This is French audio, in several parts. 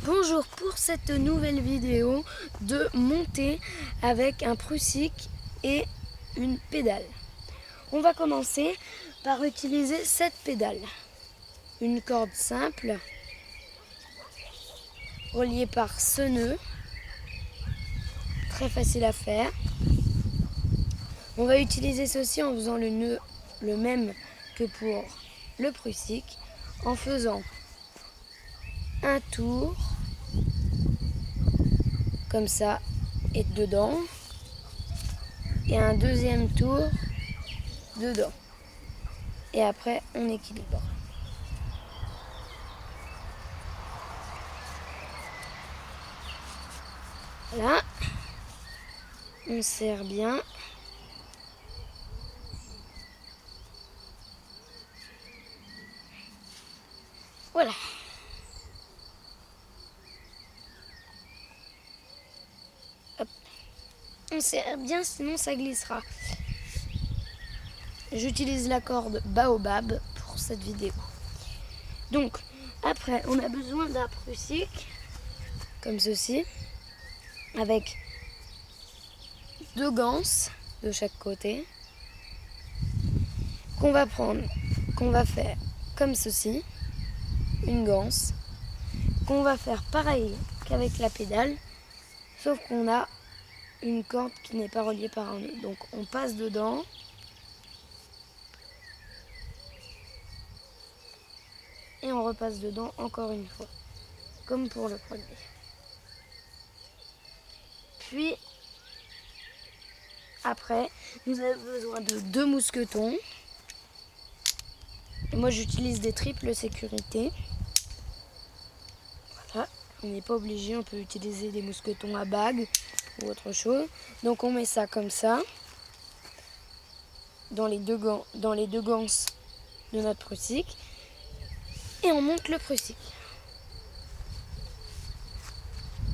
Bonjour, pour cette nouvelle vidéo de montée avec un prusik et une pédale. On va commencer par utiliser cette pédale. Une corde simple reliée par ce nœud, très facile à faire. On va utiliser ceci en faisant le nœud le même que pour le prusik, en faisant un tour comme ça et dedans, et un deuxième tour dedans, et après on équilibre. Là, on serre bien. Voilà. Hop. On serre bien, sinon ça glissera. J'utilise la corde Baobab pour cette vidéo. Donc, après, on a besoin d'un prusik, comme ceci, avec 2 ganses de chaque côté, qu'on va prendre, qu'on va faire comme ceci, une ganse, qu'on va faire pareil qu'avec la pédale, sauf qu'on a une corde qui n'est pas reliée par un nœud. Donc on passe dedans, et on repasse dedans encore une fois, comme pour le premier. Puis après, nous avons besoin de 2 mousquetons. Et moi j'utilise des triples sécurité. Voilà, on n'est pas obligé, on peut utiliser des mousquetons à bague ou autre chose. Donc on met ça comme ça, dans les deux ganses de notre prusik, et on monte le prusik.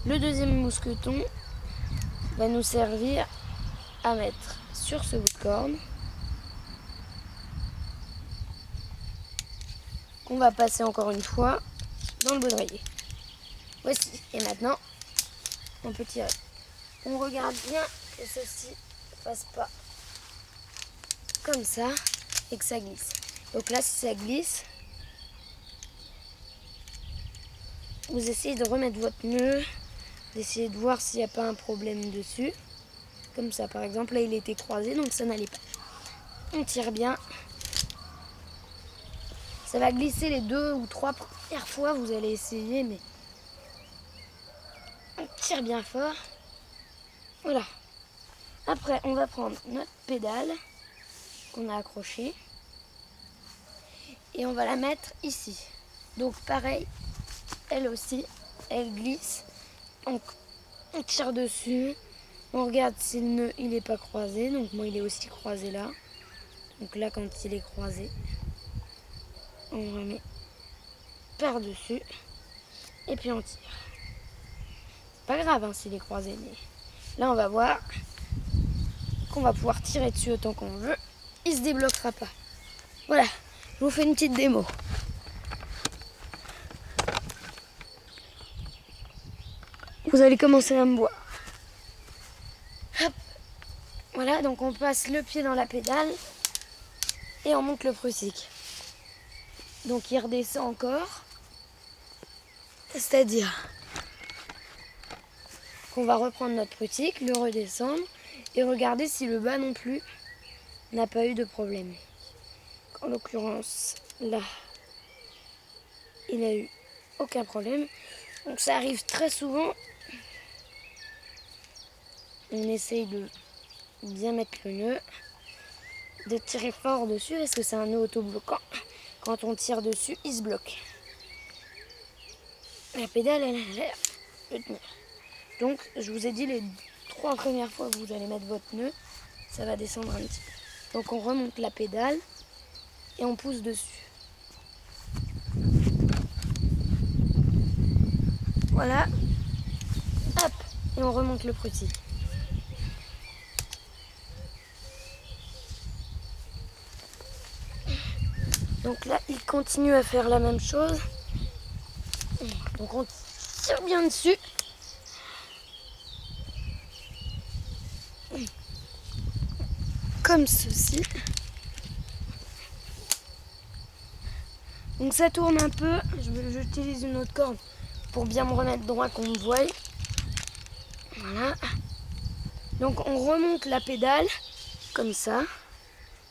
Le deuxième mousqueton va nous servir à mettre sur ce bout de corde, qu'on va passer encore une fois dans le baudrier. Voici. Et maintenant, on peut tirer. On regarde bien que ceci ne fasse pas comme ça et que ça glisse. Donc là, si ça glisse, vous essayez de remettre votre nœud, d'essayer de voir s'il n'y a pas un problème dessus. Comme ça, par exemple, là il était croisé, donc ça n'allait pas. On tire bien. Ça va glisser les 2 ou 3 premières fois, vous allez essayer, mais on tire bien fort. Voilà. Après, on va prendre notre pédale qu'on a accrochée et on va la mettre ici. Donc pareil, elle aussi, elle glisse. Donc on tire dessus. On regarde si le nœud il n'est pas croisé. Donc moi il est aussi croisé là. Donc là quand il est croisé, on remet par-dessus et puis on tire. C'est pas grave hein, s'il est croisé, mais là on va voir qu'on va pouvoir tirer dessus autant qu'on veut. Il se débloquera pas. Voilà, je vous fais une petite démo. Vous allez commencer à me voir. Hop. Voilà, donc on passe le pied dans la pédale et on monte le prusik. Donc il redescend encore. C'est-à-dire qu'on va reprendre notre prusik, le redescendre et regarder si le bas non plus n'a pas eu de problème. En l'occurrence, là, il n'a eu aucun problème. Donc ça arrive très souvent. On essaye de bien mettre le nœud, de tirer fort dessus parce que c'est un nœud auto-bloquant. Quand on tire dessus, il se bloque. La pédale, elle a l'air de tenir. Donc, je vous ai dit, les 3 premières fois que vous allez mettre votre nœud, ça va descendre un petit peu. Donc, on remonte la pédale et on pousse dessus. Voilà. Hop. Et on remonte le prusik. Donc là, il continue à faire la même chose. Donc on tire bien dessus. Comme ceci. Donc ça tourne un peu. J'utilise une autre corde pour bien me remettre droit qu'on me voie. Voilà. Donc on remonte la pédale comme ça.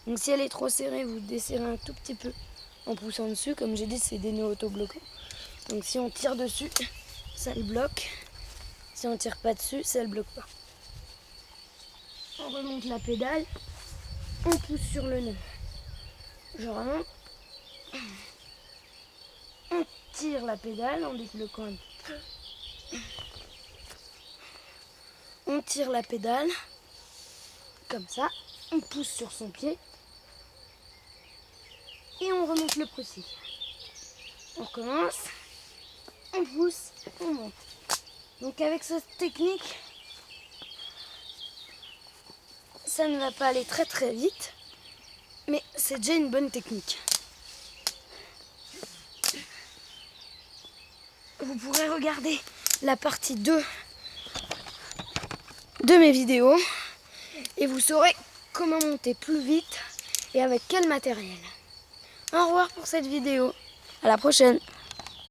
Donc si elle est trop serrée, vous desserrez un tout petit peu en poussant dessus. Comme j'ai dit, c'est des nœuds autobloquants. Donc si on tire dessus, ça le bloque. Si on tire pas dessus, ça le bloque pas. On remonte la pédale, on pousse sur le nœud. Je remonte. On tire la pédale en débloquant un peu. On tire la pédale, comme ça. On pousse sur son pied. Et on remonte le procès. On recommence. On pousse, on monte. Donc avec cette technique, ça ne va pas aller très très vite, mais c'est déjà une bonne technique. Vous pourrez regarder la partie 2 de mes vidéos et vous saurez comment monter plus vite et avec quel matériel. Au revoir pour cette vidéo. À la prochaine.